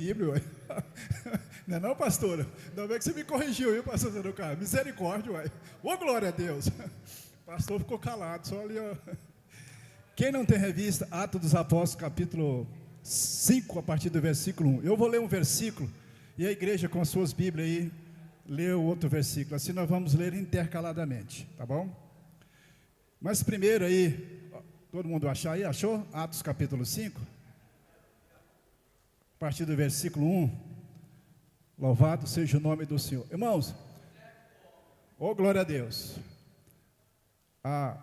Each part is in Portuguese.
Bíblia, ué. Não é não, pastora? Ainda bem que você me corrigiu, viu, pastor Zé do Carmo? Misericórdia, ué. Ô, glória a Deus. O pastor ficou calado, só ali, ó. Quem não tem revista, Atos dos Apóstolos, capítulo 5, a partir do versículo 1. Eu vou ler um versículo, e a igreja com as suas Bíblias aí, lê o outro versículo. Assim nós vamos ler intercaladamente, tá bom? Mas primeiro aí, todo mundo achar aí? Achou? Atos capítulo 5, a partir do versículo 1. Louvado seja o nome do Senhor. Irmãos, ô glória a Deus. A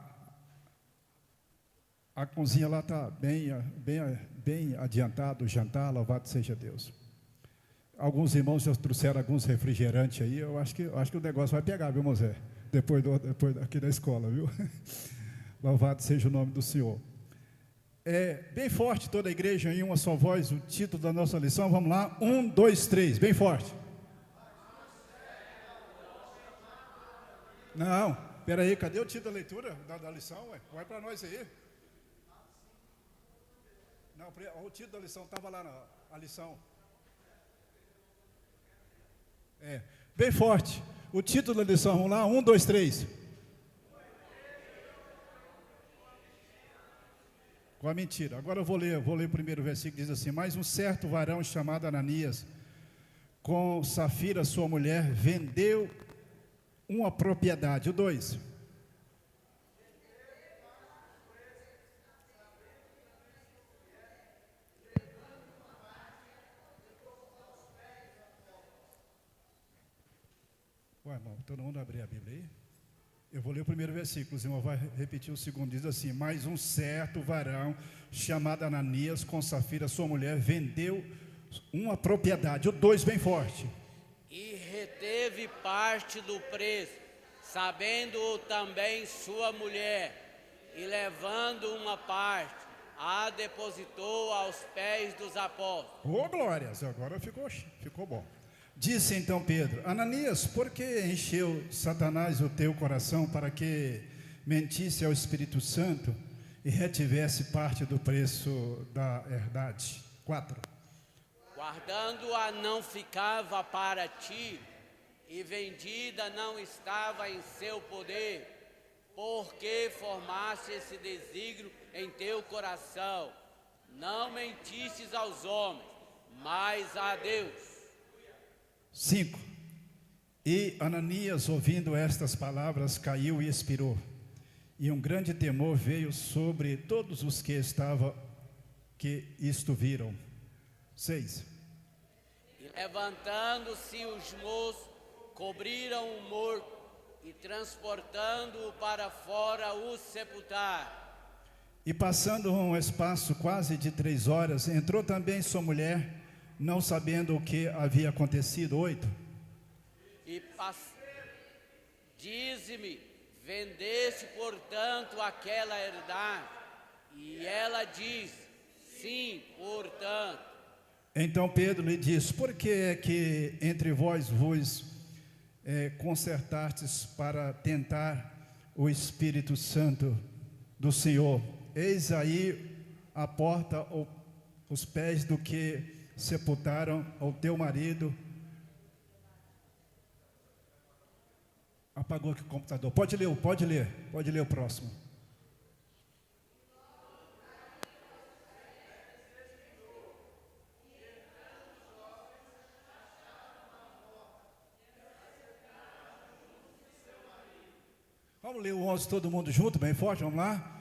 cozinha lá está bem adiantado o jantar, louvado seja Deus. Alguns irmãos já trouxeram alguns refrigerantes aí, eu acho que o negócio vai pegar, viu, Mosé? Depois aqui da escola, viu? Louvado seja o nome do Senhor. Bem forte toda a igreja em uma só voz, o título da nossa lição, vamos lá, 1, 2, 3, bem forte. Não, peraí, cadê o título da leitura da lição? Vai para nós aí. Não, o título da lição estava lá na lição. Bem forte. O título da lição, vamos lá, 1, 2, 3. Com a mentira. Agora eu vou ler o primeiro versículo, diz assim: mas um certo varão chamado Ananias, com Safira sua mulher, vendeu uma propriedade. O 2. Ué, irmão, todo mundo abrir a Bíblia aí? Eu vou ler o primeiro versículo, o irmão vai repetir o segundo, diz assim: mas um certo varão chamado Ananias, com Safira sua mulher, vendeu uma propriedade. O 2 bem forte. E reteve parte do preço, sabendo também sua mulher, e levando uma parte, a depositou aos pés dos apóstolos. Ô, glórias, agora ficou bom. Disse então Pedro: Ananias, por que encheu Satanás o teu coração para que mentisse ao Espírito Santo e retivesse parte do preço da herdade? 4. Guardando-a não ficava para ti, e vendida não estava em seu poder, porque formaste esse desígnio em teu coração. Não mentistes aos homens, mas a Deus. 5. E Ananias, ouvindo estas palavras, caiu e expirou. E um grande temor veio sobre todos os que isto viram. 6. E levantando-se os moços, cobriram o morto, e transportando-o para fora, o sepultaram. E passando um espaço quase de 3 horas, entrou também sua mulher, não sabendo o que havia acontecido. 8. E dize-me, vendeste portanto aquela herdade? E ela diz, sim, portanto. Então Pedro lhe disse: por que é que entre vós concertastes para tentar o Espírito Santo do Senhor? Eis aí a porta os pés do que sepultaram ao teu marido. Apagou aqui o computador. Pode ler o próximo. Vamos ler o 11 todo mundo junto, bem forte, vamos lá?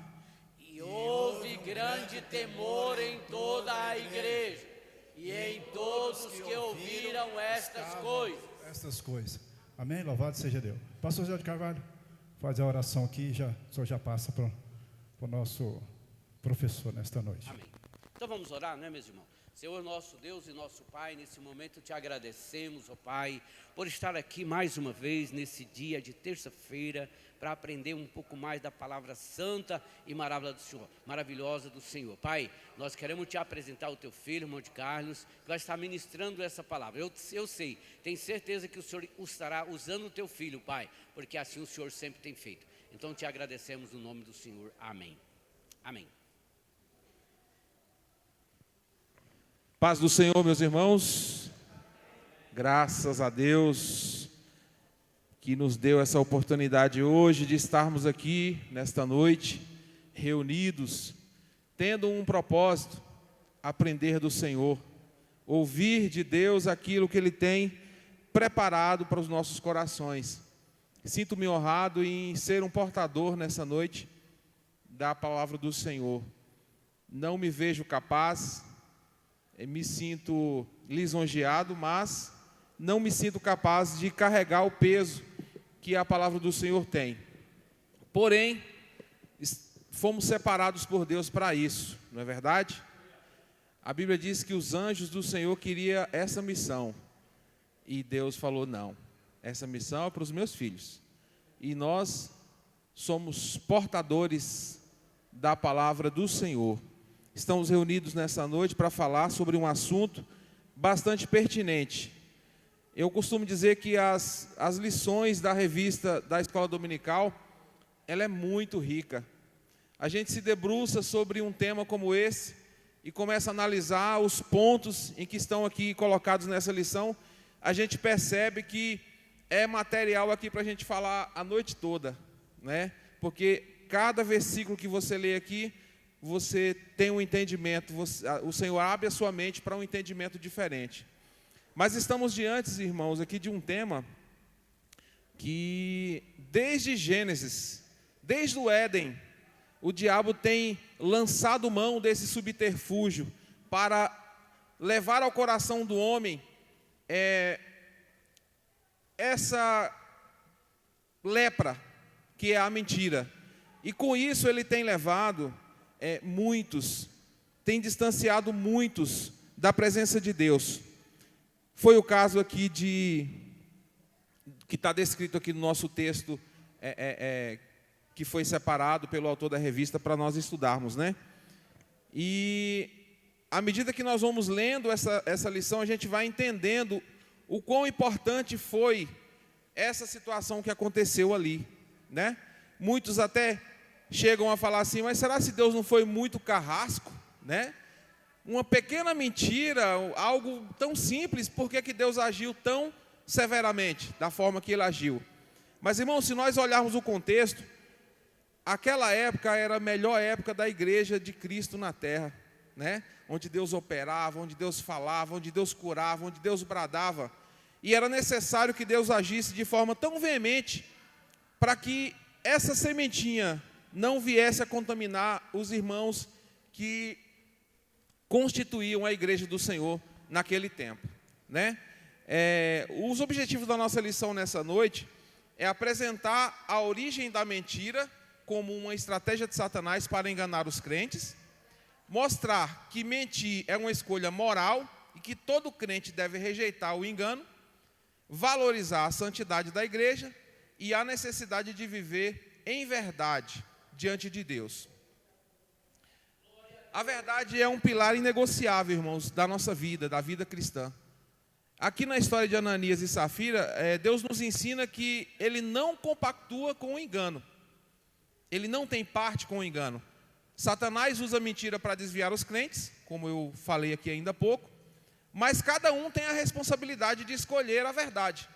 E houve grande temor em toda a igreja, e em todos os que ouviram estas coisas. Amém? Louvado seja Deus. Pastor José de Carvalho, fazer a oração aqui, o senhor já passa para o nosso professor nesta noite. Amém. Então vamos orar, não é, meus irmãos? Senhor nosso Deus e nosso Pai, nesse momento te agradecemos, ó Pai, por estar aqui mais uma vez nesse dia de terça-feira, para aprender um pouco mais da palavra santa e maravilhosa do Senhor. Pai, nós queremos te apresentar o teu filho, irmão de Carlos, que vai estar ministrando essa palavra. Eu sei, tenho certeza que o Senhor estará usando o teu filho, Pai, porque assim o Senhor sempre tem feito. Então te agradecemos no nome do Senhor. Amém. Amém. Paz do Senhor, meus irmãos. Graças a Deus que nos deu essa oportunidade hoje de estarmos aqui nesta noite, reunidos, tendo um propósito: aprender do Senhor, ouvir de Deus aquilo que Ele tem preparado para os nossos corações. Sinto-me honrado em ser um portador nessa noite da palavra do Senhor. Não me vejo capaz, me sinto lisonjeado, mas não me sinto capaz de carregar o peso que a palavra do Senhor tem. Porém, fomos separados por Deus para isso, não é verdade? A Bíblia diz que os anjos do Senhor queriam essa missão. E Deus falou: não, essa missão é para os meus filhos. E nós somos portadores da palavra do Senhor. Estamos reunidos nessa noite para falar sobre um assunto bastante pertinente. Eu costumo dizer que as lições da revista da Escola Dominical, ela é muito rica. A gente se debruça sobre um tema como esse e começa a analisar os pontos em que estão aqui colocados nessa lição. A gente percebe que é material aqui para a gente falar a noite toda, né? Porque cada versículo que você lê aqui, você tem um entendimento, o Senhor abre a sua mente para um entendimento diferente. Mas estamos diante, irmãos, aqui de um tema que desde Gênesis, desde o Éden, o diabo tem lançado mão desse subterfúgio para levar ao coração do homem essa lepra, que é a mentira. E com isso ele tem levado muitos, tem distanciado muitos da presença de Deus. Foi o caso aqui que está descrito aqui no nosso texto, que foi separado pelo autor da revista para nós estudarmos, né? E à medida que nós vamos lendo essa lição, a gente vai entendendo o quão importante foi essa situação que aconteceu ali, né? Muitos até chegam a falar assim: mas será que Deus não foi muito carrasco, né? Uma pequena mentira, algo tão simples, por que Deus agiu tão severamente, da forma que Ele agiu? Mas, irmãos, se nós olharmos o contexto, aquela época era a melhor época da igreja de Cristo na terra, né? Onde Deus operava, onde Deus falava, onde Deus curava, onde Deus bradava. E era necessário que Deus agisse de forma tão veemente para que essa sementinha não viesse a contaminar os irmãos que constituíam a igreja do Senhor naquele tempo, né? Os objetivos da nossa lição nessa noite é apresentar a origem da mentira como uma estratégia de Satanás para enganar os crentes, mostrar que mentir é uma escolha moral e que todo crente deve rejeitar o engano, valorizar a santidade da igreja e a necessidade de viver em verdade diante de Deus. A verdade é um pilar inegociável, irmãos, da nossa vida, da vida cristã. Aqui na história de Ananias e Safira, Deus nos ensina que Ele não compactua com o engano. Ele não tem parte com o engano. Satanás usa mentira para desviar os crentes, como eu falei aqui ainda há pouco, mas cada um tem a responsabilidade de escolher a verdade.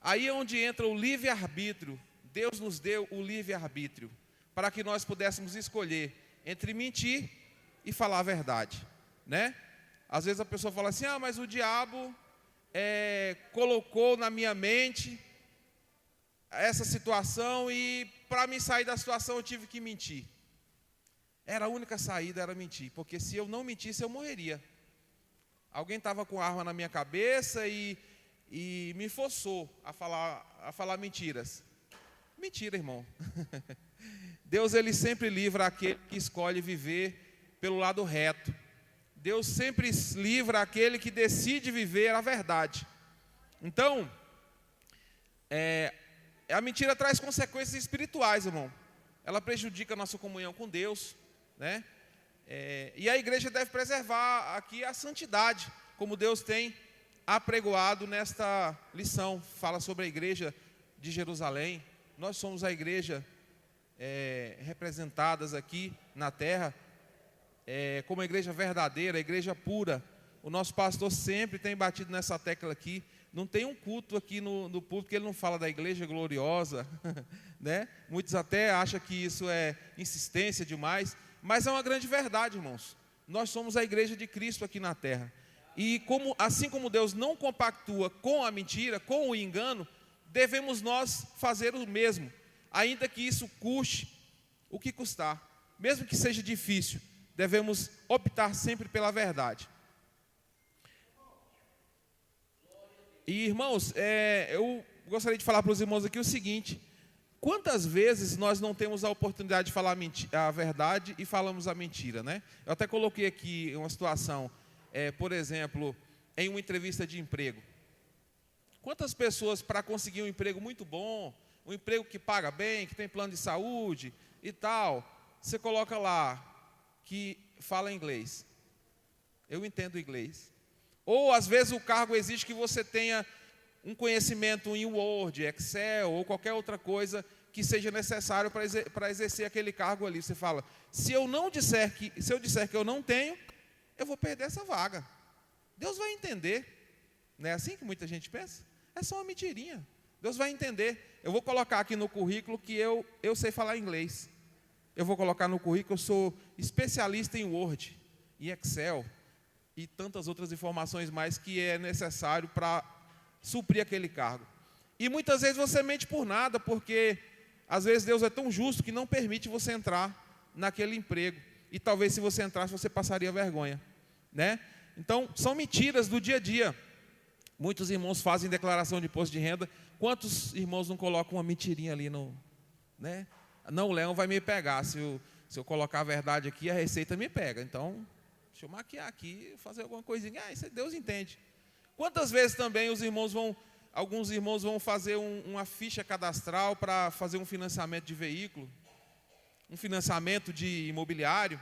Aí é onde entra o livre-arbítrio. Deus nos deu o livre-arbítrio para que nós pudéssemos escolher entre mentir e falar a verdade, né? Às vezes a pessoa fala assim: mas o diabo colocou na minha mente essa situação e para me sair da situação eu tive que mentir. A única saída era mentir, porque se eu não mentisse eu morreria. Alguém estava com arma na minha cabeça e me forçou a falar mentiras. Mentira, irmão. Deus, Ele sempre livra aquele que escolhe viver pelo lado reto. Deus sempre livra aquele que decide viver a verdade. Então, a mentira traz consequências espirituais, irmão. Ela prejudica a nossa comunhão com Deus, né? E a igreja deve preservar aqui a santidade, como Deus tem apregoado nesta lição. Fala sobre a igreja de Jerusalém. Nós somos a igreja representadas aqui na terra, como a igreja verdadeira, a igreja pura, O nosso pastor sempre tem batido nessa tecla aqui. Não tem um culto aqui no púlpito que ele não fala da igreja gloriosa, né? Muitos até acham que isso é insistência demais, mas é uma grande verdade, irmãos. Nós somos a igreja de Cristo aqui na terra. E assim como Deus não compactua com a mentira, com o engano, devemos nós fazer o mesmo, ainda que isso custe o que custar. Mesmo que seja difícil, devemos optar sempre pela verdade. E, irmãos, eu gostaria de falar para os irmãos aqui o seguinte: quantas vezes nós não temos a oportunidade de falar a verdade e falamos a mentira, né? Eu até coloquei aqui uma situação, por exemplo, em uma entrevista de emprego. Quantas pessoas, para conseguir um emprego muito bom, um emprego que paga bem, que tem plano de saúde e tal, você coloca lá que fala inglês. Eu entendo inglês. Ou, às vezes, o cargo exige que você tenha um conhecimento em Word, Excel ou qualquer outra coisa que seja necessário para exercer aquele cargo ali. Você fala, se eu disser que eu não tenho, eu vou perder essa vaga. Deus vai entender. Não é assim que muita gente pensa? É só uma mentirinha. Deus vai entender. Eu vou colocar aqui no currículo que eu sei falar inglês. Eu vou colocar no currículo que eu sou especialista em Word, em Excel e tantas outras informações mais que é necessário para suprir aquele cargo. E muitas vezes você mente por nada, porque às vezes Deus é tão justo que não permite você entrar naquele emprego. E talvez se você entrasse, você passaria vergonha, né? Então, são mentiras do dia a dia. Muitos irmãos fazem declaração de imposto de renda. Quantos irmãos não colocam uma mentirinha ali né? Não, o leão vai me pegar. Se eu colocar a verdade aqui, a receita me pega. Então, deixa eu maquiar aqui, fazer alguma coisinha. Isso Deus entende. Quantas vezes também alguns irmãos vão fazer uma ficha cadastral para fazer um financiamento de veículo, um financiamento de imobiliário.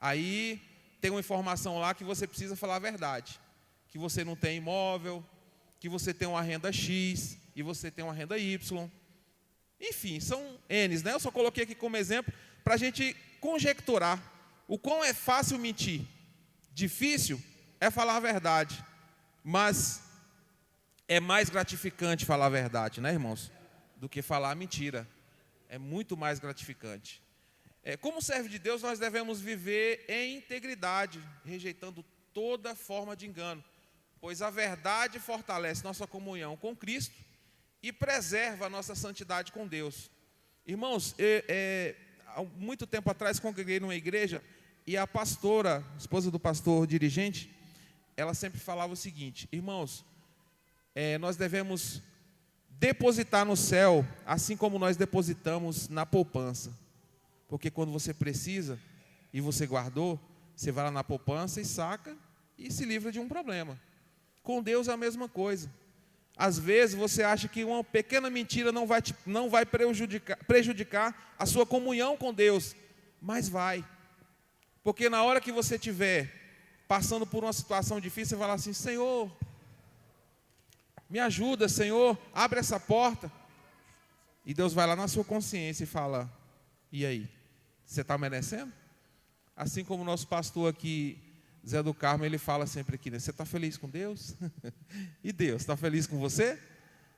Aí tem uma informação lá que você precisa falar a verdade. Que você não tem imóvel, que você tem uma renda X e você tem uma renda Y. Enfim, são N's, né? Eu só coloquei aqui como exemplo para a gente conjecturar o quão é fácil mentir. Difícil é falar a verdade, mas é mais gratificante falar a verdade, né, irmãos? Do que falar a mentira. É muito mais gratificante. Como servo de Deus, nós devemos viver em integridade, rejeitando toda forma de engano, pois a verdade fortalece nossa comunhão com Cristo e preserva a nossa santidade com Deus. Irmãos, há muito tempo atrás congreguei numa igreja e a pastora, esposa do pastor dirigente, ela sempre falava o seguinte: irmãos, nós devemos depositar no céu, assim como nós depositamos na poupança. Porque quando você precisa e você guardou, você vai lá na poupança e saca e se livra de um problema. Com Deus é a mesma coisa. Às vezes você acha que uma pequena mentira não vai prejudicar a sua comunhão com Deus, mas vai. Porque na hora que você estiver passando por uma situação difícil, você vai falar assim: Senhor, me ajuda, Senhor, abre essa porta. E Deus vai lá na sua consciência e fala: e aí, você está merecendo? Assim como o nosso pastor aqui, Zé do Carmo, ele fala sempre aqui, né? Você está feliz com Deus? E Deus está feliz com você?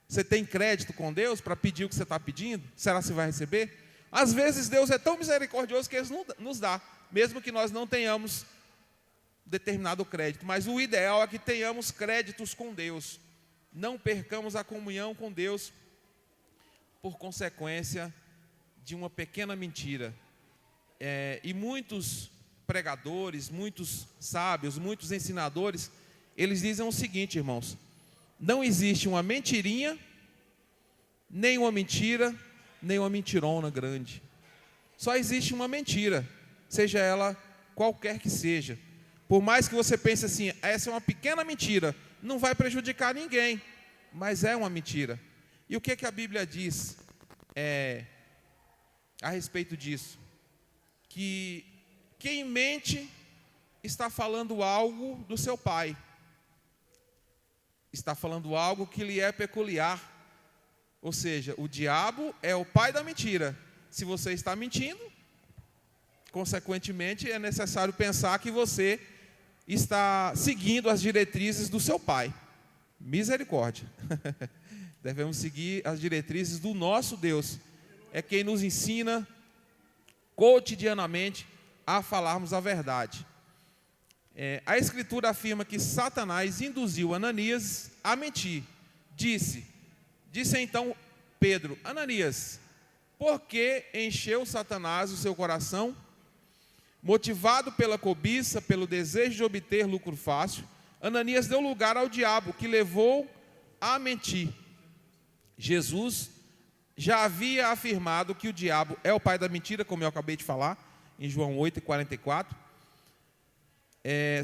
Você tem crédito com Deus para pedir o que você está pedindo? Será que você vai receber? Às vezes Deus é tão misericordioso que Ele nos dá, mesmo que nós não tenhamos determinado crédito. Mas o ideal é que tenhamos créditos com Deus. Não percamos a comunhão com Deus por consequência de uma pequena mentira. E muitos pregadores, muitos sábios, muitos ensinadores, eles dizem o seguinte, irmãos: não existe uma mentirinha, nem uma mentira, nem uma mentirona grande. Só existe uma mentira, seja ela qualquer que seja. Por mais que você pense assim, essa é uma pequena mentira, não vai prejudicar ninguém, mas é uma mentira. E o que a Bíblia diz a respeito disso? Que quem mente está falando algo do seu pai, está falando algo que lhe é peculiar. Ou seja, o diabo é o pai da mentira. Se você está mentindo, consequentemente é necessário pensar que você está seguindo as diretrizes do seu pai. Misericórdia. Devemos seguir as diretrizes do nosso Deus. É quem nos ensina cotidianamente a falarmos a verdade. A Escritura afirma que Satanás induziu Ananias a mentir. Disse então Pedro: Ananias, por que encheu Satanás o seu coração? Motivado pela cobiça, pelo desejo de obter lucro fácil, Ananias deu lugar ao diabo, que levou a mentir. Jesus já havia afirmado que o diabo é o pai da mentira, como eu acabei de falar, em João 8:44.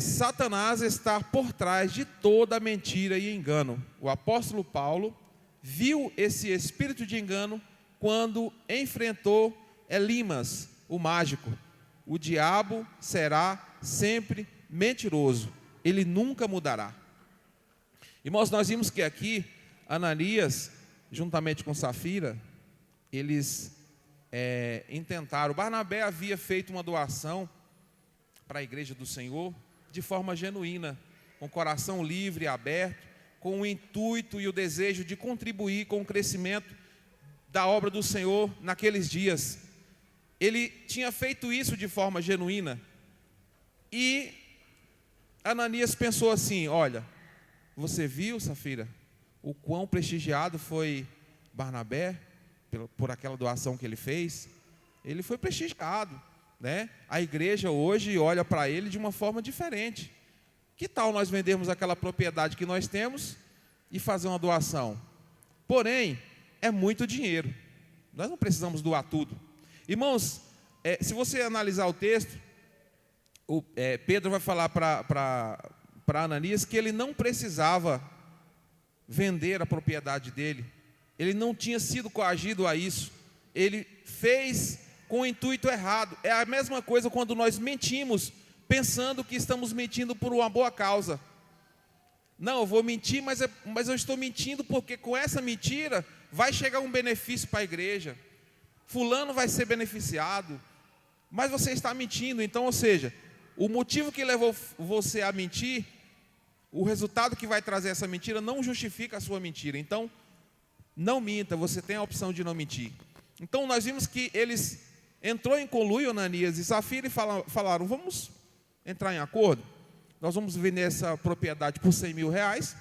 Satanás está por trás de toda mentira e engano. O apóstolo Paulo viu esse espírito de engano quando enfrentou Elimas, o mágico. O diabo será sempre mentiroso, ele nunca mudará. Irmãos, nós vimos que aqui Ananias, juntamente com Safira, eles intentaram. Barnabé havia feito uma doação para a igreja do Senhor de forma genuína, com o coração livre e aberto, com o intuito e o desejo de contribuir com o crescimento da obra do Senhor naqueles dias. Ele tinha feito isso de forma genuína. E Ananias pensou assim: olha, você viu, Safira, o quão prestigiado foi Barnabé por aquela doação que ele fez? Ele foi prestigiado, né? A igreja hoje olha para ele de uma forma diferente. Que tal nós vendermos aquela propriedade que nós temos e fazer uma doação? Porém, é muito dinheiro. Nós não precisamos doar tudo. Irmãos, se você analisar o texto, Pedro vai falar para Ananias que ele não precisava vender a propriedade dele. Ele não tinha sido coagido a isso. Ele fez com o intuito errado. É a mesma coisa quando nós mentimos, pensando que estamos mentindo por uma boa causa. Não, eu vou mentir, mas eu estou mentindo porque com essa mentira vai chegar um benefício para a igreja. Fulano vai ser beneficiado, mas você está mentindo. Então, ou seja, o motivo que levou você a mentir, o resultado que vai trazer essa mentira não justifica a sua mentira. Então, não minta, você tem a opção de não mentir. Então, nós vimos que eles entrou em conluio, Ananias e Safira, e falaram: vamos entrar em acordo, nós vamos vender essa propriedade por 100 mil reais,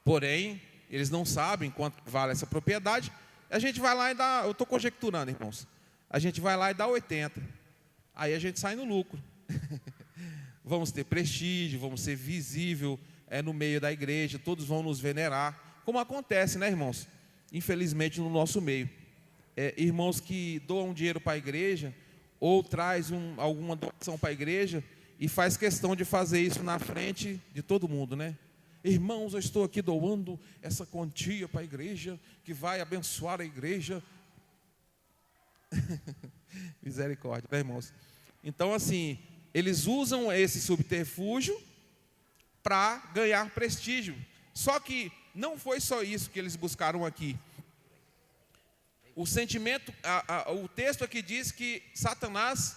porém, eles não sabem quanto vale essa propriedade. A gente vai lá e dá, eu estou conjecturando, irmãos, a gente vai lá e dá 80, aí a gente sai no lucro. Vamos ter prestígio, vamos ser visível no meio da igreja, todos vão nos venerar, como acontece, né, irmãos? Infelizmente no nosso meio. Irmãos que doam dinheiro para a igreja, ou traz alguma doação para a igreja, e faz questão de fazer isso na frente de todo mundo, né? Irmãos, eu estou aqui doando essa quantia para a igreja, que vai abençoar a igreja. Misericórdia, né, irmãos? Então, assim, eles usam esse subterfúgio para ganhar prestígio. Só que não foi só isso que eles buscaram aqui. O sentimento, o texto aqui diz que Satanás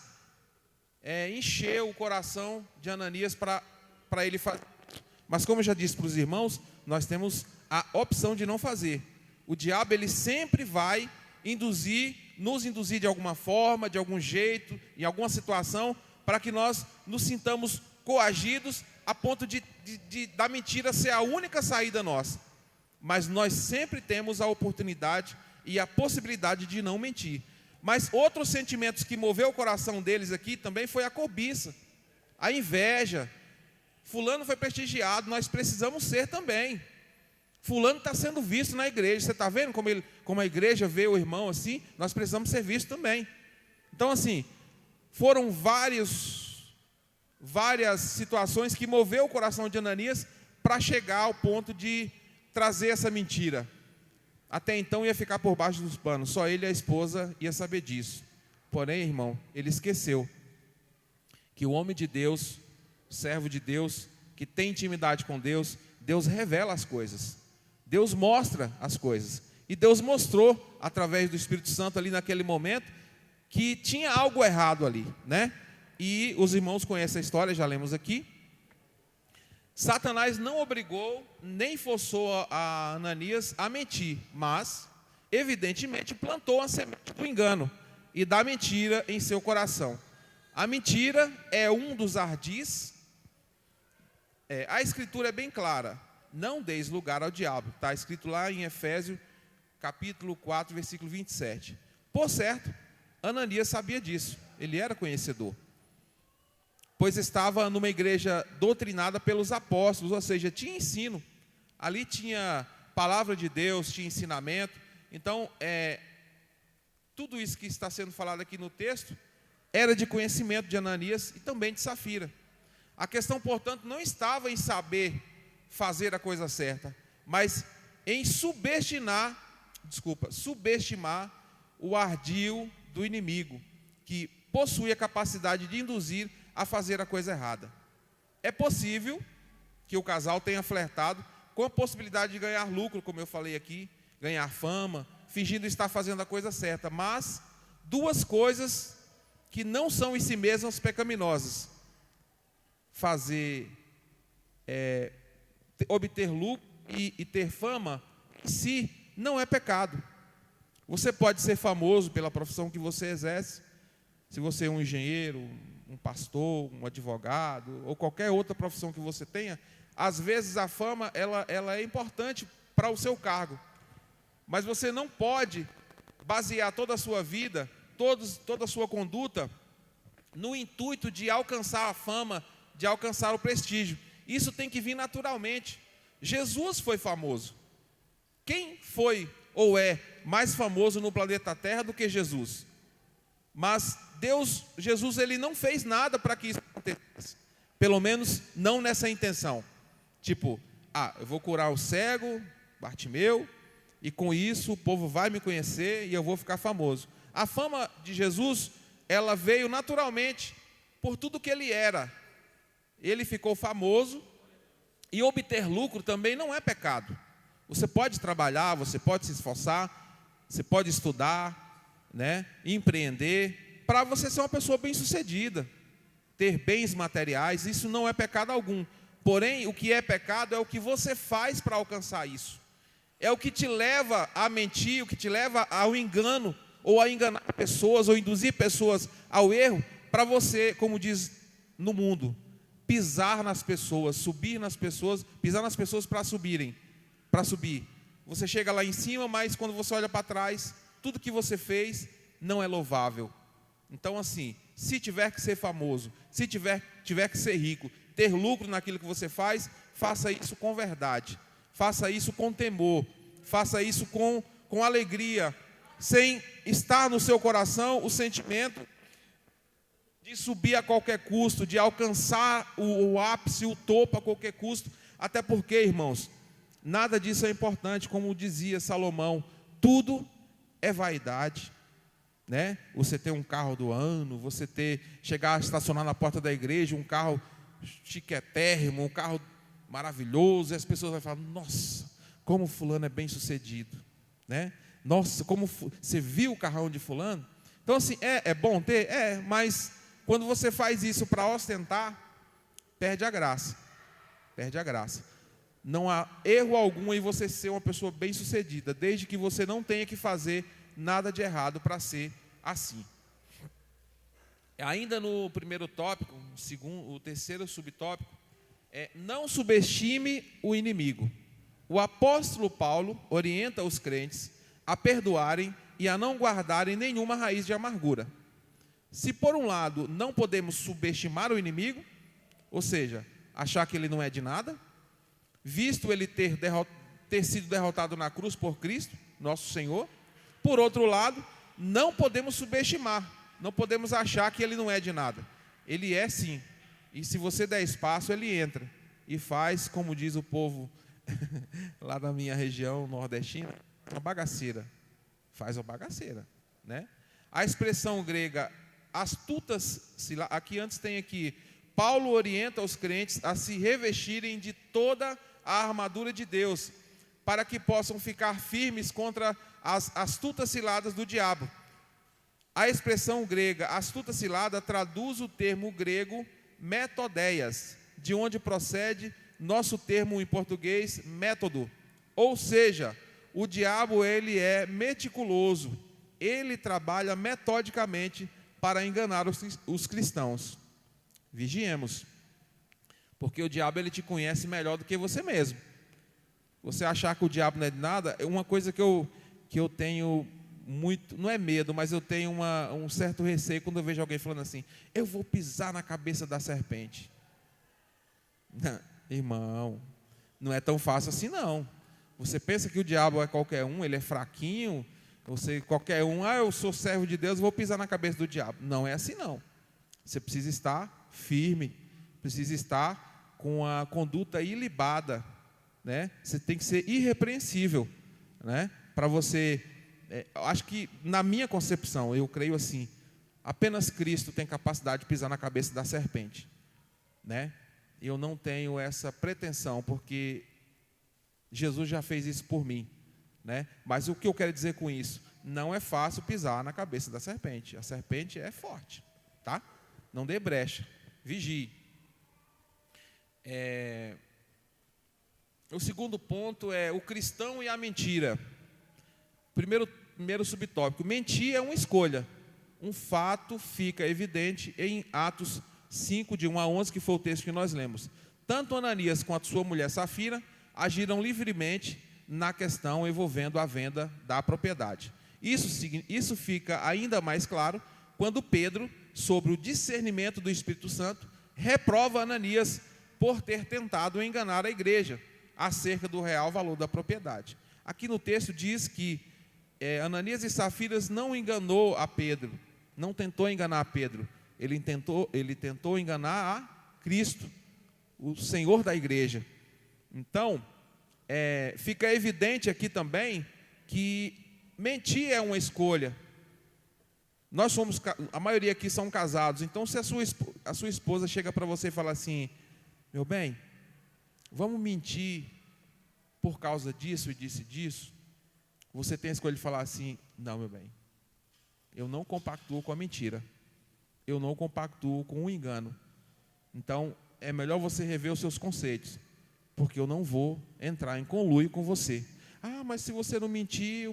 encheu o coração de Ananias para ele fazer. Mas como eu já disse para os irmãos, nós temos a opção de não fazer. O diabo, ele sempre vai nos induzir de alguma forma, de algum jeito, em alguma situação, para que nós nos sintamos coagidos a ponto da mentira ser a única saída nossa. Mas nós sempre temos a oportunidade e a possibilidade de não mentir. Mas outros sentimentos que moveu o coração deles aqui também foi a cobiça, a inveja. Fulano foi prestigiado, nós precisamos ser também. Fulano está sendo visto na igreja. Você está vendo como a igreja vê o irmão assim? Nós precisamos ser vistos também. Então, assim, foram várias situações que moveu o coração de Ananias para chegar ao ponto de trazer essa mentira. Até então ia ficar por baixo dos panos, só ele e a esposa ia saber disso. Porém, irmão, ele esqueceu que o homem de Deus, o servo de Deus, que tem intimidade com Deus, Deus revela as coisas, Deus mostra as coisas. E Deus mostrou, através do Espírito Santo ali naquele momento, que tinha algo errado ali, né? E os irmãos conhecem a história, já lemos aqui. Satanás não obrigou, nem forçou a Ananias a mentir, mas, evidentemente, plantou a semente do engano e da mentira em seu coração. A mentira é um dos ardis. A escritura é bem clara: não deis lugar ao diabo. Está escrito lá em Efésios, capítulo 4, versículo 27. Por certo, Ananias sabia disso, ele era conhecedor, pois estava numa igreja doutrinada pelos apóstolos, ou seja, tinha ensino, ali tinha palavra de Deus, tinha ensinamento. Então, tudo isso que está sendo falado aqui no texto era de conhecimento de Ananias e também de Safira. A questão, portanto, não estava em saber fazer a coisa certa, mas em subestimar o ardil do inimigo, que possui a capacidade de induzir a fazer a coisa errada. É possível que o casal tenha flertado com a possibilidade de ganhar lucro, como eu falei aqui, ganhar fama, fingindo estar fazendo a coisa certa, mas duas coisas que não são em si mesmas pecaminosas: obter lucro e ter fama em si não é pecado. Você pode ser famoso pela profissão que você exerce, se você é um engenheiro, um pastor, um advogado, ou qualquer outra profissão que você tenha. Às vezes a fama ela é importante para o seu cargo, mas você não pode basear toda a sua vida, toda a sua conduta, no intuito de alcançar a fama, de alcançar o prestígio. Isso tem que vir naturalmente. Jesus foi famoso. Quem foi ou é mais famoso no planeta Terra do que Jesus? Mas Jesus, ele não fez nada para que isso acontecesse. Pelo menos não nessa intenção. Tipo, eu vou curar o cego, Bartimeu, e com isso o povo vai me conhecer e eu vou ficar famoso. A fama de Jesus, ela veio naturalmente por tudo que ele era. Ele ficou famoso, e obter lucro também não é pecado. Você pode trabalhar, você pode se esforçar, você pode estudar, empreender, para você ser uma pessoa bem-sucedida, ter bens materiais. Isso não é pecado algum. Porém, o que é pecado é o que você faz para alcançar isso. É o que te leva a mentir, o que te leva ao engano, ou a enganar pessoas, ou induzir pessoas ao erro, para você, como diz no mundo, pisar nas pessoas, subir nas pessoas, pisar nas pessoas para subir. Você chega lá em cima, mas quando você olha para trás, tudo que você fez não é louvável. Então, assim, se tiver que ser famoso, se tiver que ser rico, ter lucro naquilo que você faz, faça isso com verdade, faça isso com temor, faça isso com alegria, sem estar no seu coração o sentimento de subir a qualquer custo, de alcançar o ápice, o topo a qualquer custo. Até porque, irmãos, nada disso é importante. Como dizia Salomão, tudo é vaidade, Você ter um carro do ano, você chegar a estacionar na porta da igreja, um carro chiquetérrimo, um carro maravilhoso, e as pessoas vão falar: nossa, como fulano é bem sucedido, Nossa, como você viu o carrão de fulano? Então, assim, é bom ter? Mas quando você faz isso para ostentar, perde a graça. Não há erro algum em você ser uma pessoa bem-sucedida, desde que você não tenha que fazer nada de errado para ser assim. Ainda no primeiro tópico, o terceiro subtópico, não subestime o inimigo. O apóstolo Paulo orienta os crentes a perdoarem e a não guardarem nenhuma raiz de amargura. Se por um lado não podemos subestimar o inimigo, ou seja, achar que ele não é de nada, visto ele ter sido derrotado na cruz por Cristo, nosso Senhor, por outro lado, não podemos subestimar, não podemos achar que ele não é de nada. Ele é sim, e se você der espaço, ele entra e faz, como diz o povo lá da minha região nordestina, uma bagaceira. Faz uma bagaceira, A expressão grega astutas, aqui antes tem aqui, Paulo orienta os crentes a se revestirem de toda a armadura de Deus, para que possam ficar firmes contra as astutas ciladas do diabo. A expressão grega astuta cilada traduz o termo grego metodeias, de onde procede nosso termo em português método. Ou seja, o diabo ele é meticuloso, ele trabalha metodicamente para enganar os cristãos. Vigiemos, porque o diabo ele te conhece melhor do que você mesmo. Você achar que o diabo não é de nada, é uma coisa que eu tenho muito, não é medo, mas eu tenho um certo receio quando eu vejo alguém falando assim: eu vou pisar na cabeça da serpente. Não, irmão, não é tão fácil assim não. Você pensa que o diabo é qualquer um, ele é fraquinho, qualquer um, eu sou servo de Deus, vou pisar na cabeça do diabo. Não é assim não. Você precisa estar firme, precisa estar com a conduta ilibada, né? Você tem que ser irrepreensível, né? Para você, acho que na minha concepção, eu creio assim, apenas Cristo tem capacidade de pisar na cabeça da serpente, né? Eu não tenho essa pretensão, porque Jesus já fez isso por mim, né? Mas o que eu quero dizer com isso? Não é fácil pisar na cabeça da serpente. A serpente é forte, tá? Não dê brecha, vigie. O segundo ponto é o cristão e a mentira. Primeiro subtópico: mentir é uma escolha. Um fato fica evidente em Atos 5, de 1 a 11, que foi o texto que nós lemos. Tanto Ananias quanto sua mulher Safira agiram livremente na questão envolvendo a venda da propriedade. Isso fica ainda mais claro quando Pedro, sobre o discernimento do Espírito Santo, reprova Ananias por ter tentado enganar a igreja acerca do real valor da propriedade. Aqui no texto diz que Ananias e Safiras não enganou a Pedro, não tentou enganar a Pedro, ele tentou enganar a Cristo, o Senhor da igreja. Então, fica evidente aqui também que mentir é uma escolha. A maioria aqui são casados, então se a sua esposa chega para você e fala assim: meu bem, vamos mentir por causa disso e disso, você tem a escolha de falar assim: não, meu bem, eu não compactuo com a mentira, eu não compactuo com o engano, então é melhor você rever os seus conceitos, porque eu não vou entrar em conluio com você. Ah, mas se você não mentir,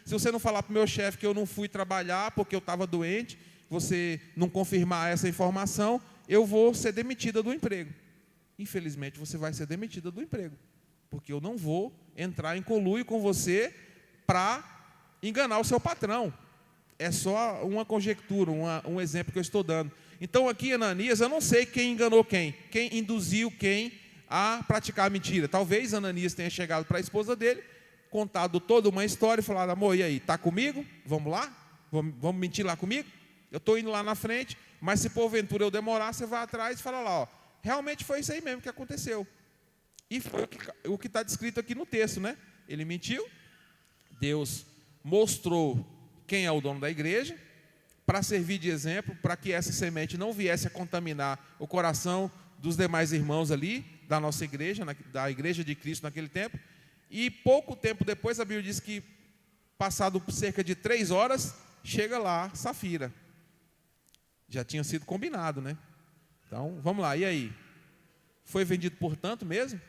se você não falar para o meu chefe que eu não fui trabalhar porque eu estava doente, você não confirmar essa informação, eu vou ser demitida do emprego. Infelizmente, você vai ser demitida do emprego, porque eu não vou entrar em conluio com você para enganar o seu patrão. É só uma conjectura, um exemplo que eu estou dando. Então, aqui, Ananias, eu não sei quem enganou quem induziu quem a praticar a mentira. Talvez Ananias tenha chegado para a esposa dele, contado toda uma história e falado: amor, e aí, está comigo? Vamos lá? Vamos mentir lá comigo? Eu estou indo lá na frente, mas se porventura eu demorar, você vai atrás e fala lá: ó, realmente foi isso aí mesmo que aconteceu. E foi o que está descrito aqui no texto, né? Ele mentiu, Deus mostrou quem é o dono da igreja, para servir de exemplo, para que essa semente não viesse a contaminar o coração dos demais irmãos ali, da nossa igreja, da igreja de Cristo naquele tempo. E pouco tempo depois, a Bíblia diz que, passado cerca de 3 horas, chega lá Safira. Já tinha sido combinado, né? Então, vamos lá, e aí? Foi vendido por tanto mesmo?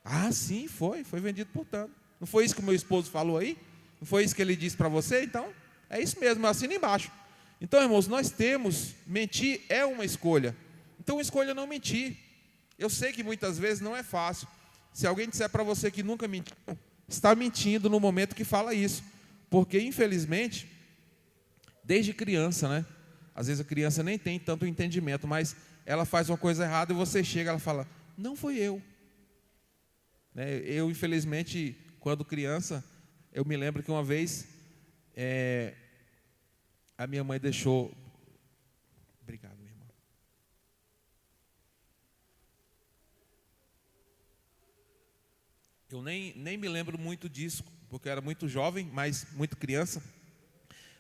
Ah, sim, foi vendido por tanto. Não foi isso que o meu esposo falou aí? Não foi isso que ele disse para você? Então, é isso mesmo, assina embaixo. Então, irmãos, mentir é uma escolha. Então, escolha não mentir. Eu sei que muitas vezes não é fácil. Se alguém disser para você que nunca mentiu, está mentindo no momento que fala isso. Porque, infelizmente, desde criança, né? Às vezes a criança nem tem tanto entendimento, mas ela faz uma coisa errada e você chega e ela fala: não foi eu. Eu, infelizmente, quando criança, eu me lembro que uma vez a minha mãe deixou... Obrigado, minha irmã. Eu nem me lembro muito disso, porque eu era muito jovem, mas muito criança.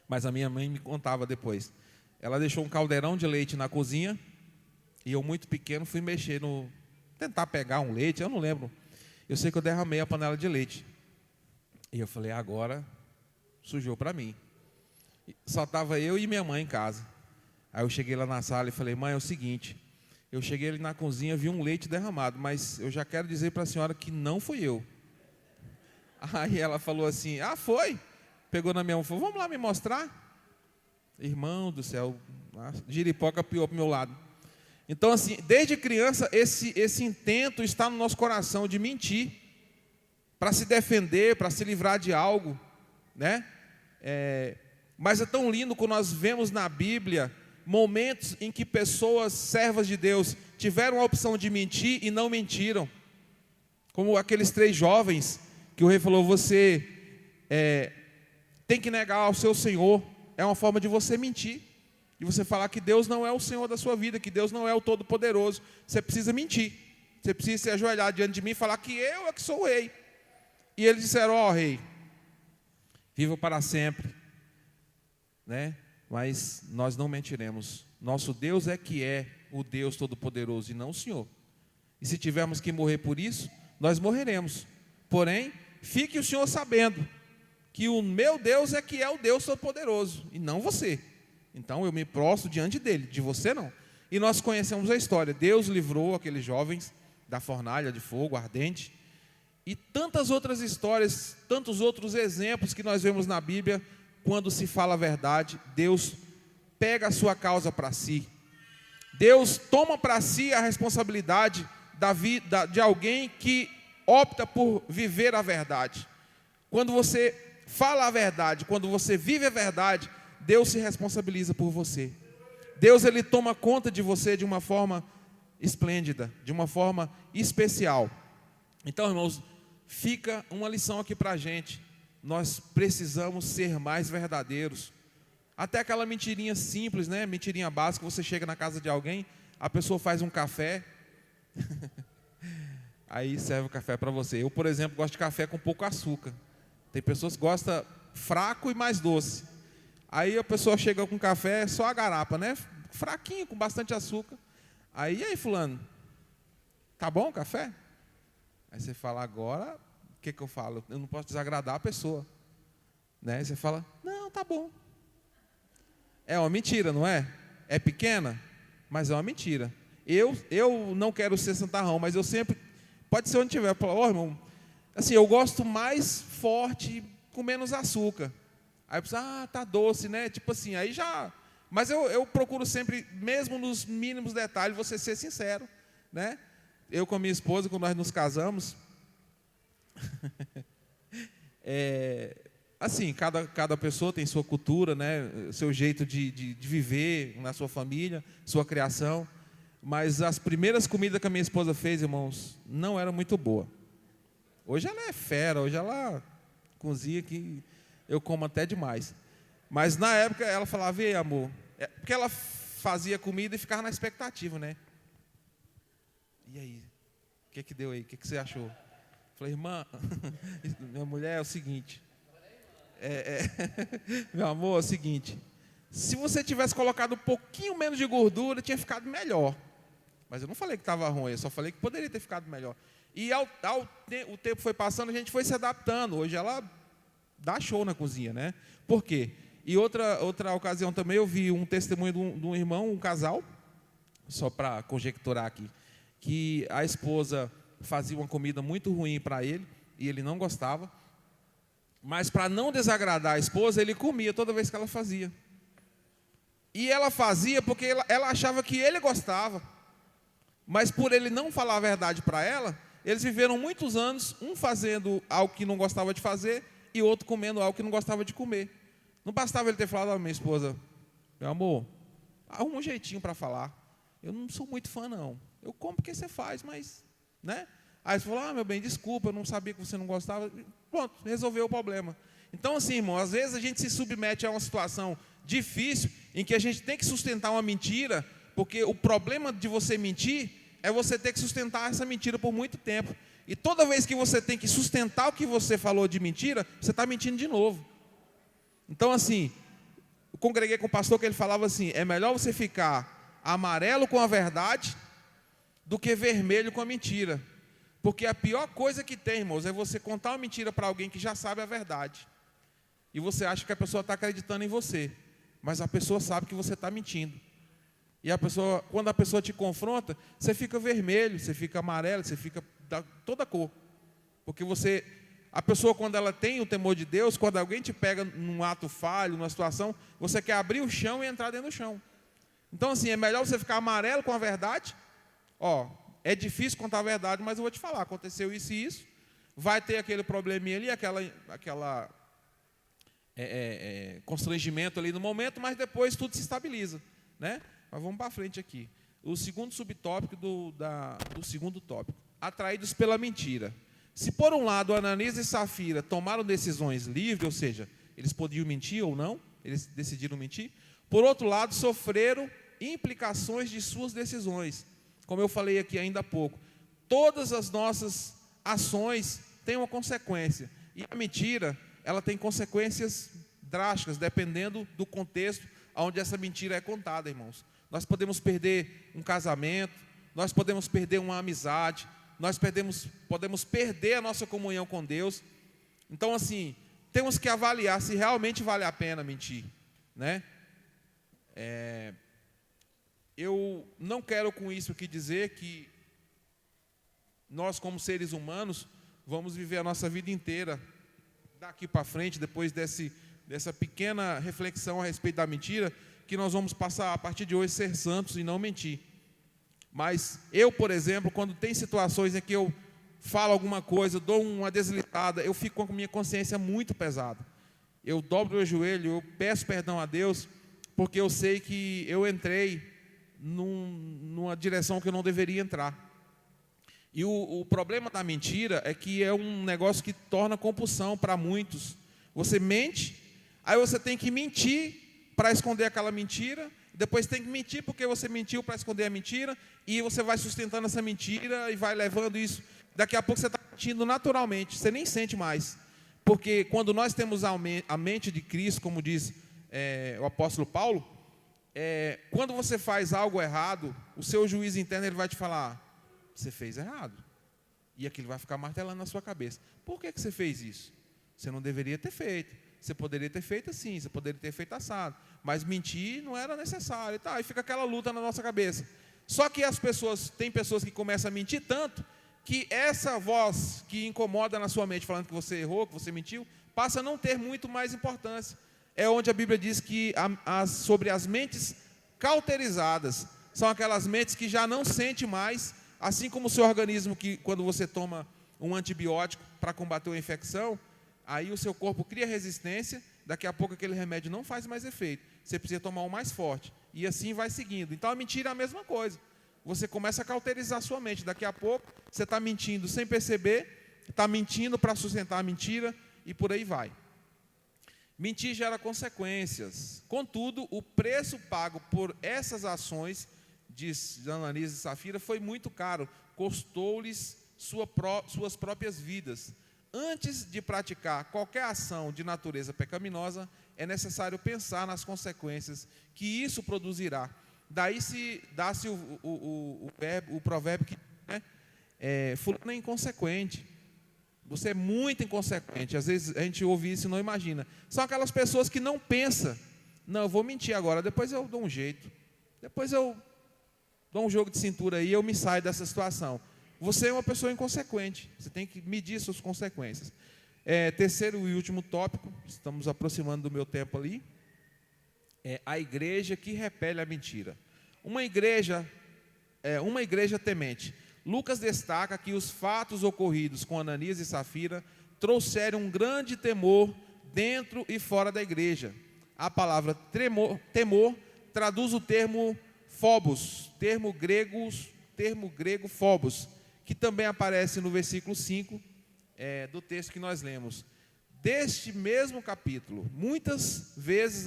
Mas a minha mãe me contava depois. Ela deixou um caldeirão de leite na cozinha, e eu, muito pequeno, fui mexer tentar pegar um leite, eu não lembro. Eu sei que eu derramei a panela de leite. E eu falei: agora sujou para mim. Só estava eu e minha mãe em casa. Aí eu cheguei lá na sala e falei: mãe, é o seguinte, eu cheguei ali na cozinha, vi um leite derramado, mas eu já quero dizer para a senhora que não fui eu. Aí ela falou assim: ah, foi? Pegou na minha mão e falou: vamos lá me mostrar? Irmão do céu, a giripoca piou para o meu lado. Então, assim, desde criança, esse intento está no nosso coração de mentir, para se defender, para se livrar de algo, né? Mas é tão lindo quando nós vemos na Bíblia momentos em que pessoas, servas de Deus, tiveram a opção de mentir e não mentiram. Como aqueles 3 jovens, que o rei falou: você tem que negar ao seu Senhor. É uma forma de você mentir, de você falar que Deus não é o Senhor da sua vida, que Deus não é o Todo-Poderoso. Você precisa mentir, você precisa se ajoelhar diante de mim e falar que eu é que sou o rei. E eles disseram: ó, rei, viva para sempre, né? Mas nós não mentiremos. Nosso Deus é que é o Deus Todo-Poderoso e não o Senhor. E se tivermos que morrer por isso, nós morreremos. Porém, fique o Senhor sabendo que o meu Deus é que é o Deus Todo-Poderoso e não você. Então eu me prostro diante dele, de você não. E nós conhecemos a história. Deus livrou aqueles jovens da fornalha de fogo ardente. E tantas outras histórias, tantos outros exemplos que nós vemos na Bíblia. Quando se fala a verdade, Deus pega a sua causa para si. Deus toma para si a responsabilidade da vida de alguém que opta por viver a verdade. Quando você fala a verdade, quando você vive a verdade, Deus se responsabiliza por você. Deus, ele toma conta de você de uma forma esplêndida, de uma forma especial. Então, irmãos, fica uma lição aqui para a gente. Nós precisamos ser mais verdadeiros. Até aquela mentirinha simples, né? Mentirinha básica, você chega na casa de alguém, a pessoa faz um café, aí serve o café para você. Eu, por exemplo, gosto de café com pouco açúcar. Tem pessoas que gostam fraco e mais doce. Aí a pessoa chega com café, só a garapa, né? Fraquinho, com bastante açúcar. Aí, e aí, fulano? Tá bom o café? Aí você fala: agora, o que eu falo? Eu não posso desagradar a pessoa. Né? Aí você fala: não, tá bom. É uma mentira, não é? É pequena, mas é uma mentira. Eu não quero ser santarrão, mas eu sempre, pode ser onde tiver, eu falo: ó, irmão, assim, eu gosto mais forte, com menos açúcar. Aí a pessoa: tá doce, né? Tipo assim, aí já... Mas eu procuro sempre, mesmo nos mínimos detalhes, você ser sincero, né? Eu com a minha esposa, quando nós nos casamos, assim, cada pessoa tem sua cultura, né? Seu jeito de viver na sua família, sua criação. Mas as primeiras comidas que a minha esposa fez, irmãos, não eram muito boas. Hoje ela é fera, hoje ela cozinha que eu como até demais. Mas na época ela falava: ei, amor, porque ela fazia comida e ficava na expectativa, né? E aí, o que deu aí? O que você achou? Falei: irmã, minha mulher, é o seguinte, meu amor, é o seguinte, se você tivesse colocado um pouquinho menos de gordura, tinha ficado melhor. Mas eu não falei que estava ruim, eu só falei que poderia ter ficado melhor. E o tempo foi passando, a gente foi se adaptando. Hoje ela dá show na cozinha, né? Por quê? E outra ocasião também eu vi um testemunho de um irmão, um casal, só para conjecturar aqui, que a esposa fazia uma comida muito ruim para ele, e ele não gostava, mas para não desagradar a esposa, ele comia toda vez que ela fazia. E ela fazia porque ela achava que ele gostava, mas por ele não falar a verdade para ela, eles viveram muitos anos, um fazendo algo que não gostava de fazer e outro comendo algo que não gostava de comer. Não bastava ele ter falado à minha esposa: meu amor, arruma um jeitinho para falar. Eu não sou muito fã, não. Eu como porque você faz, mas... né? Aí você falou: ah, meu bem, desculpa, eu não sabia que você não gostava. Pronto, resolveu o problema. Então, assim, irmão, às vezes a gente se submete a uma situação difícil em que a gente tem que sustentar uma mentira, porque o problema de você mentir é você ter que sustentar essa mentira por muito tempo. E toda vez que você tem que sustentar o que você falou de mentira, você está mentindo de novo. Então, assim, eu congreguei com o pastor que ele falava assim: é melhor você ficar amarelo com a verdade do que vermelho com a mentira. Porque a pior coisa que tem, irmãos, é você contar uma mentira para alguém que já sabe a verdade. E você acha que a pessoa está acreditando em você. mas a pessoa sabe que você está mentindo. E quando a pessoa te confronta, você fica vermelho, você fica amarelo, você fica toda cor. Porque a pessoa, quando ela tem o temor de Deus, quando alguém te pega num ato falho, numa situação, você quer abrir o chão e entrar dentro do chão. Então, assim, é melhor você ficar amarelo com a verdade. É difícil contar a verdade, mas eu vou te falar, aconteceu isso e isso. Vai ter aquele probleminha ali, aquela constrangimento ali no momento, mas depois tudo se estabiliza, né? Mas vamos para frente aqui. O segundo subtópico do segundo tópico. Atraídos pela mentira. Se por um lado Ananias e Safira tomaram decisões livres, ou seja, eles podiam mentir ou não, eles decidiram mentir. Por outro lado, sofreram implicações de suas decisões. Como eu falei aqui ainda há pouco, todas as nossas ações têm uma consequência. E a mentira, ela tem consequências drásticas, dependendo do contexto onde essa mentira é contada, irmãos. Nós podemos perder um casamento, nós podemos perder uma amizade, nós podemos perder a nossa comunhão com Deus. Então, assim, temos que avaliar se realmente vale a pena mentir, né? Eu não quero com isso aqui dizer que nós, como seres humanos, vamos viver a nossa vida inteira daqui para frente, depois dessa pequena reflexão a respeito da mentira, que nós vamos passar a partir de hoje ser santos e não mentir. Mas eu, por exemplo, quando tem situações em que eu falo alguma coisa, dou uma deslizada, eu fico com a minha consciência muito pesada. Eu dobro o joelho, eu peço perdão a Deus, porque eu sei que eu entrei numa direção que eu não deveria entrar. E o problema da mentira é que é um negócio que torna compulsão para muitos. Você mente, aí você tem que mentir para esconder aquela mentira, depois tem que mentir porque você mentiu para esconder a mentira, e você vai sustentando essa mentira e vai levando isso. Daqui a pouco você está mentindo naturalmente, você nem sente mais. Porque quando nós temos a mente de Cristo, como diz o apóstolo Paulo, quando você faz algo errado, o seu juiz interno ele vai te falar, você fez errado. E aquilo vai ficar martelando na sua cabeça. Por que você fez isso? Você não deveria ter feito. Você poderia ter feito assim, você poderia ter feito assado. Mas mentir não era necessário. E fica aquela luta na nossa cabeça. Só que tem pessoas que começam a mentir tanto, que essa voz que incomoda na sua mente, falando que você errou, que você mentiu, passa a não ter muito mais importância. É onde a Bíblia diz que sobre as mentes cauterizadas, são aquelas mentes que já não sente mais, assim como o seu organismo, que quando você toma um antibiótico para combater uma infecção, aí o seu corpo cria resistência, daqui a pouco aquele remédio não faz mais efeito, você precisa tomar um mais forte, e assim vai seguindo. Então a mentira é a mesma coisa, você começa a cauterizar a sua mente, daqui a pouco você está mentindo sem perceber, está mentindo para sustentar a mentira, e por aí vai. Mentir gera consequências, contudo, o preço pago por essas ações, diz Ananias e Safira, foi muito caro, custou-lhes suas próprias vidas. Antes de praticar qualquer ação de natureza pecaminosa, é necessário pensar nas consequências que isso produzirá. Daí dá-se o provérbio que fulano é inconsequente. Você é muito inconsequente. Às vezes a gente ouve isso e não imagina. São aquelas pessoas que não pensam. Não, eu vou mentir agora, depois eu dou um jeito. Depois eu dou um jogo de cintura aí e eu me saio dessa situação. Você é uma pessoa inconsequente. Você tem que medir suas consequências. Terceiro e último tópico, estamos aproximando do meu tempo ali. É a igreja que repele a mentira. Uma igreja temente. Lucas destaca que os fatos ocorridos com Ananias e Safira trouxeram um grande temor dentro e fora da igreja. A palavra temor traduz o termo phobos, termo grego phobos, que também aparece no versículo 5 do texto que nós lemos. Deste mesmo capítulo, muitas vezes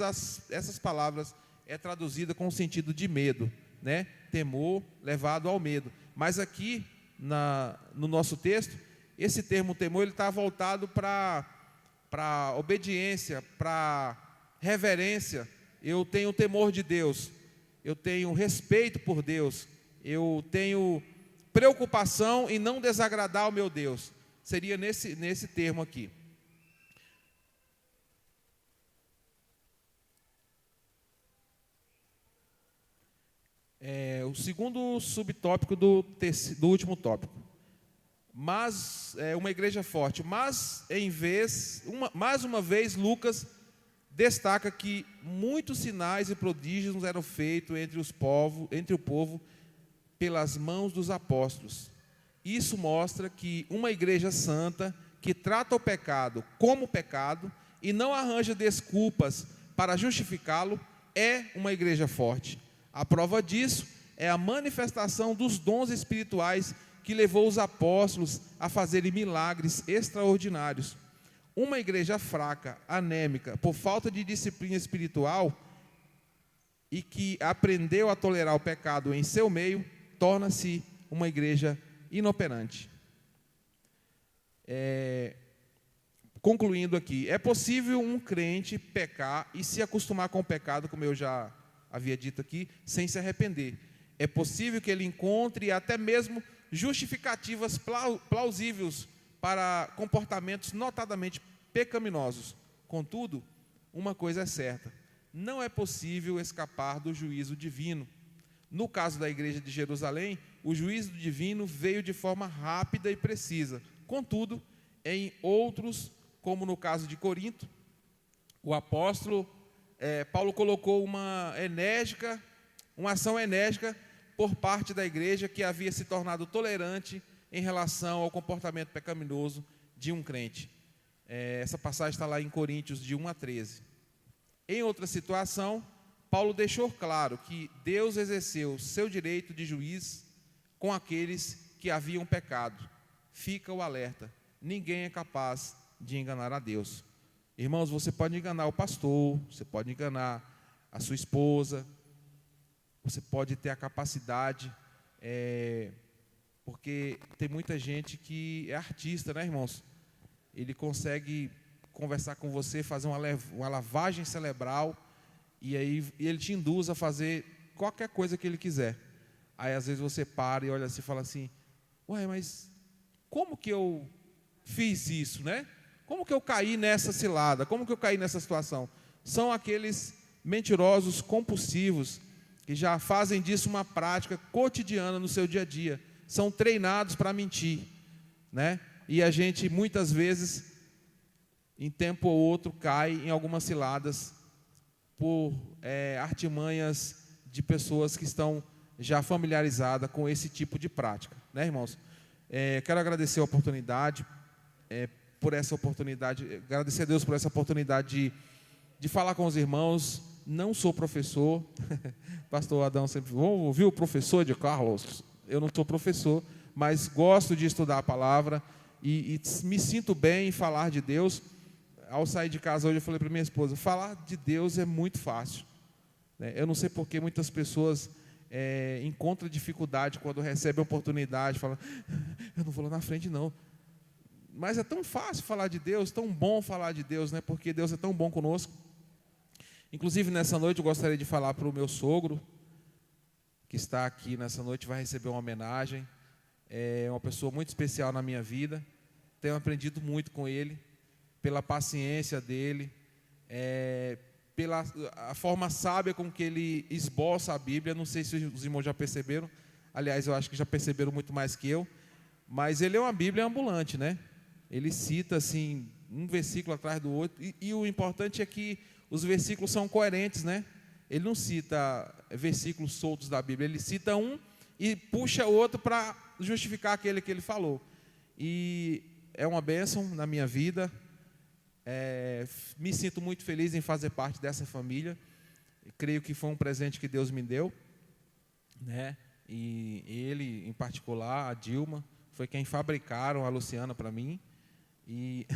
essas palavras é traduzida com o sentido de medo, né? Temor levado ao medo. Mas aqui, no nosso texto, esse termo temor está voltado para obediência, para reverência. Eu tenho temor de Deus, eu tenho respeito por Deus, eu tenho preocupação em não desagradar o meu Deus. Seria nesse termo aqui. O segundo subtópico do último tópico. Mas, uma igreja forte. Mas, mais uma vez, Lucas destaca que muitos sinais e prodígios eram feitos entre o povo pelas mãos dos apóstolos. Isso mostra que uma igreja santa, que trata o pecado como pecado e não arranja desculpas para justificá-lo, é uma igreja forte. A prova disso é a manifestação dos dons espirituais que levou os apóstolos a fazerem milagres extraordinários. Uma igreja fraca, anêmica, por falta de disciplina espiritual e que aprendeu a tolerar o pecado em seu meio, torna-se uma igreja inoperante. Concluindo aqui, é possível um crente pecar e se acostumar com o pecado, como eu já havia dito aqui, sem se arrepender. É possível que ele encontre até mesmo justificativas plausíveis para comportamentos notadamente pecaminosos. Contudo, uma coisa é certa: não é possível escapar do juízo divino. No caso da igreja de Jerusalém, o juízo divino veio de forma rápida e precisa. Contudo, em outros, como no caso de Corinto, o apóstolo Paulo colocou uma ação enérgica por parte da igreja que havia se tornado tolerante em relação ao comportamento pecaminoso de um crente. Essa passagem está lá em Coríntios, de 1 a 13. Em outra situação, Paulo deixou claro que Deus exerceu seu direito de juiz com aqueles que haviam pecado. Fica o alerta: ninguém é capaz de enganar a Deus. Irmãos, você pode enganar o pastor, você pode enganar a sua esposa, você pode ter a capacidade, porque tem muita gente que é artista, né, irmãos? Ele consegue conversar com você, fazer uma lavagem cerebral, e aí ele te induz a fazer qualquer coisa que ele quiser. Aí às vezes você para e olha assim e fala assim: ué, mas como que eu fiz isso, né? Como que eu caí nessa cilada? Como que eu caí nessa situação? São aqueles mentirosos compulsivos que já fazem disso uma prática cotidiana no seu dia a dia. São treinados para mentir, né? E a gente muitas vezes, em tempo ou outro, cai em algumas ciladas por artimanhas de pessoas que estão já familiarizadas com esse tipo de prática, né, irmãos? Quero agradecer a oportunidade, agradecer a Deus por essa oportunidade de falar com os irmãos. Não sou professor, pastor Adão sempre ouviu o professor de Carlos. Eu não sou professor, mas gosto de estudar a palavra e me sinto bem em falar de Deus. Ao sair de casa hoje, eu falei para minha esposa: falar de Deus é muito fácil, né? Eu não sei porque muitas pessoas encontram dificuldade quando recebem a oportunidade, falam: eu não vou lá na frente não. Mas é tão fácil falar de Deus, tão bom falar de Deus, né? Porque Deus é tão bom conosco. Inclusive, nessa noite, eu gostaria de falar para o meu sogro, que está aqui nessa noite, vai receber uma homenagem. É uma pessoa muito especial na minha vida. Tenho aprendido muito com ele, pela paciência dele, pela a forma sábia com que ele esboça a Bíblia. Não sei se os irmãos já perceberam. Aliás, eu acho que já perceberam muito mais que eu. Mas ele é uma Bíblia ambulante, né? Ele cita assim um versículo atrás do outro, e o importante é que os versículos são coerentes, né? Ele não cita versículos soltos da Bíblia, ele cita um e puxa outro para justificar aquele que ele falou. E é uma bênção na minha vida. Me sinto muito feliz em fazer parte dessa família. Creio que foi um presente que Deus me deu, né? E ele, em particular, a Dilma, foi quem fabricaram a Luciana para mim. E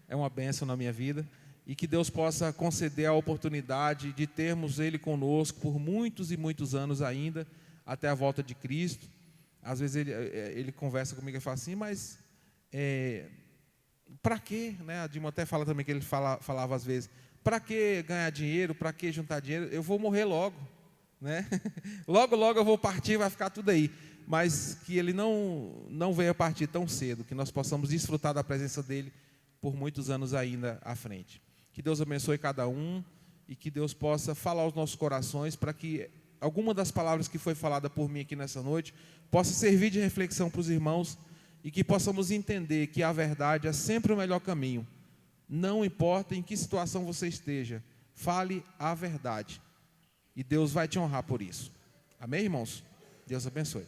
é uma bênção na minha vida. E que Deus possa conceder a oportunidade de termos Ele conosco por muitos e muitos anos ainda, até a volta de Cristo. Às vezes ele conversa comigo e fala assim: mas para quê? Né? A Dilma até fala também que ele falava às vezes: para que ganhar dinheiro? Para que juntar dinheiro? Eu vou morrer logo, né? Logo eu vou partir, vai ficar tudo aí. Mas que Ele não venha partir tão cedo, que nós possamos desfrutar da presença dEle por muitos anos ainda à frente. Que Deus abençoe cada um e que Deus possa falar aos nossos corações para que alguma das palavras que foi falada por mim aqui nessa noite possa servir de reflexão para os irmãos e que possamos entender que a verdade é sempre o melhor caminho. Não importa em que situação você esteja, fale a verdade. E Deus vai te honrar por isso. Amém, irmãos? Deus abençoe.